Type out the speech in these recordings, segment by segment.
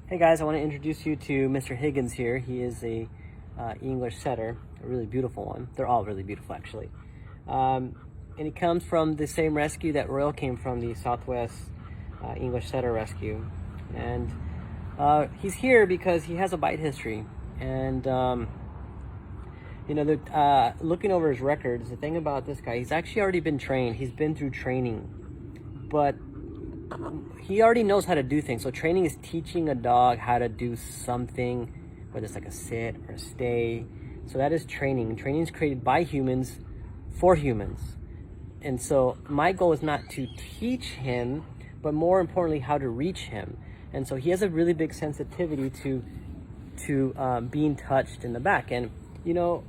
Hey guys, I want to introduce you to Mr. Higgins here. He is a English setter, a really beautiful one. They're all really beautiful actually. And he comes from the same rescue that Royal came from, the Southwest English Setter Rescue. And he's here because he has a bite history. And you know, looking over his records, the thing about this guy, he's actually already been trained. He's been through training, but he already knows how to do things. So training is teaching a dog how to do something, whether it's like a sit or a stay. So that is training. Training is created by humans for humans. And so my goal is not to teach him, but more importantly, how to reach him. And so he has a really big sensitivity to being touched in the back. And you know,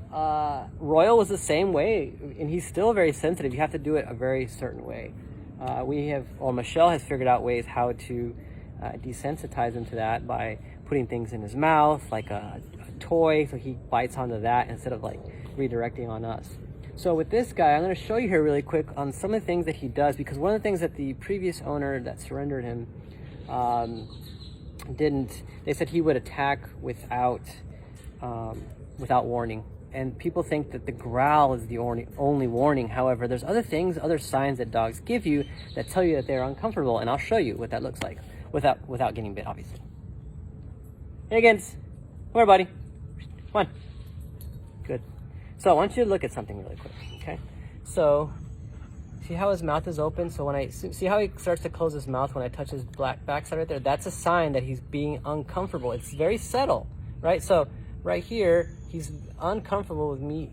Royal was the same way, and he's still very sensitive. You have to do it a very certain way. Michelle has figured out ways how to desensitize him to that by putting things in his mouth, like a toy, so he bites onto that instead of like redirecting on us. So with this guy, I'm going to show you here really quick on some of the things that he does, because one of the things that the previous owner that surrendered him didn't. They said he would attack without warning. And people think that the growl is the only warning. However, there's other things, other signs that dogs give you that tell you that they're uncomfortable, and I'll show you what that looks like without getting bit, obviously. Higgins, come here, buddy. Come on. Good. So I want you to look at something really quick, okay? So see how his mouth is open? So when I see how he starts to close his mouth when I touch his backside right there, that's a sign that he's being uncomfortable. It's very subtle, right? So right here, he's uncomfortable with me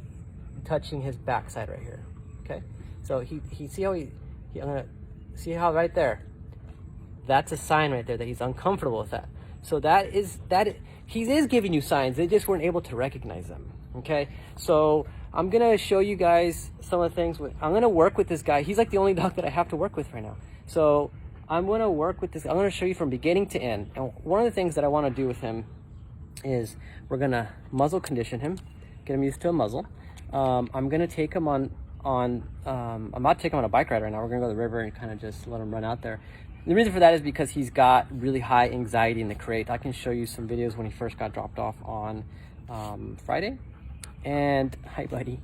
touching his backside right here. Okay, so he see how I'm gonna see how right there. That's a sign right there that he's uncomfortable with that. So he is giving you signs. They just weren't able to recognize them. Okay, so I'm gonna show you guys some of the things. I'm gonna work with this guy. He's like the only dog that I have to work with right now. So I'm gonna work with this. I'm gonna show you from beginning to end. And one of the things that I want to do with him is we're gonna muzzle condition him, get him used to a muzzle. I'm gonna take him I'm about to take him on a bike ride right now. We're gonna go to the river and kind of just let him run out there. And the reason for that is because he's got really high anxiety in the crate. I can show you some videos when he first got dropped off on Friday. And hi, buddy.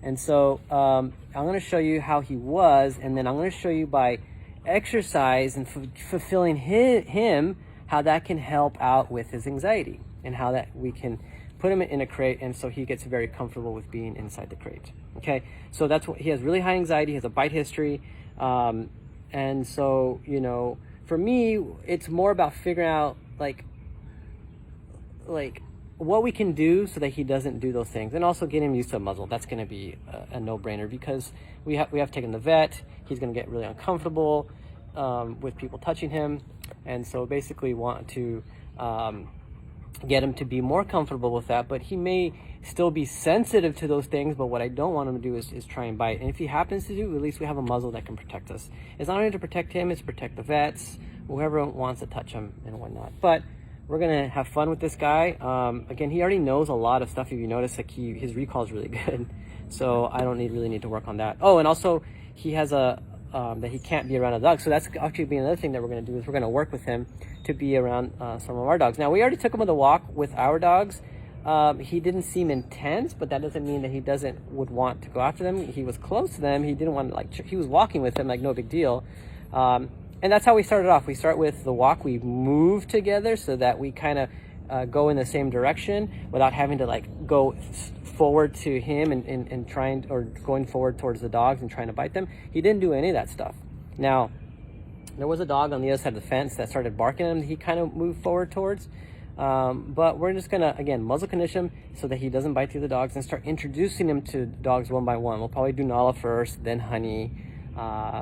And so I'm gonna show you how he was, and then I'm gonna show you by exercise and fulfilling him how that can help out with his anxiety, and how that we can put him in a crate, and so he gets very comfortable with being inside the crate. Okay, so that's what he has. Really high anxiety, he has a bite history, and so, you know, for me, it's more about figuring out like what we can do so that he doesn't do those things, and also get him used to a muzzle. That's going to be a no-brainer, because we have taken the vet. He's going to get really uncomfortable with people touching him. And so basically want to get him to be more comfortable with that, but he may still be sensitive to those things. But what I don't want him to do is try and bite. And if he happens to do, at least we have a muzzle that can protect us. It's not only to protect him, it's to protect the vets, whoever wants to touch him and whatnot. But we're gonna have fun with this guy. Again, he already knows a lot of stuff. If you notice, like his recall is really good, so I don't really need to work on that. Oh, and also he has that he can't be around a dog. So that's actually being another thing that we're going to do, is we're going to work with him to be around some of our dogs. Now, we already took him on the walk with our dogs. He didn't seem intense, but that doesn't mean that he would want to go after them. He was close to them. He didn't want to, he was walking with them like no big deal. And that's how we started off. We start with the walk. We move together so that we kind of go in the same direction without having to like go forward to him and trying, or going forward towards the dogs and trying to bite them. He didn't do any of that stuff. Now, there was a dog on the other side of the fence that started barking at him. He kind of moved forward towards, but we're just gonna, again, muzzle condition him so that he doesn't bite through the dogs, and start introducing him to dogs one by one. We'll probably do Nala first, then Honey,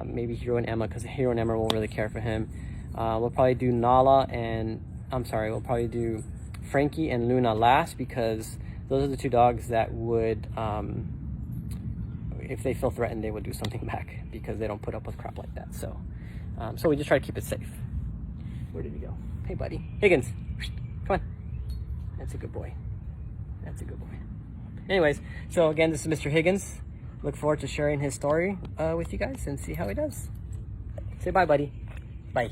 maybe Hero and Emma, because Hero and Emma won't really care for him. We'll probably do Nala we'll probably do Frankie and Luna last, because those are the two dogs that would, if they feel threatened, they would do something back, because they don't put up with crap like that. So we just try to keep it safe. Where did he go? Hey, buddy. Higgins, come on. That's a good boy. That's a good boy. Anyways, so again, this is Mr. Higgins. Look forward to sharing his story with you guys and see how he does. Say bye, buddy. Bye.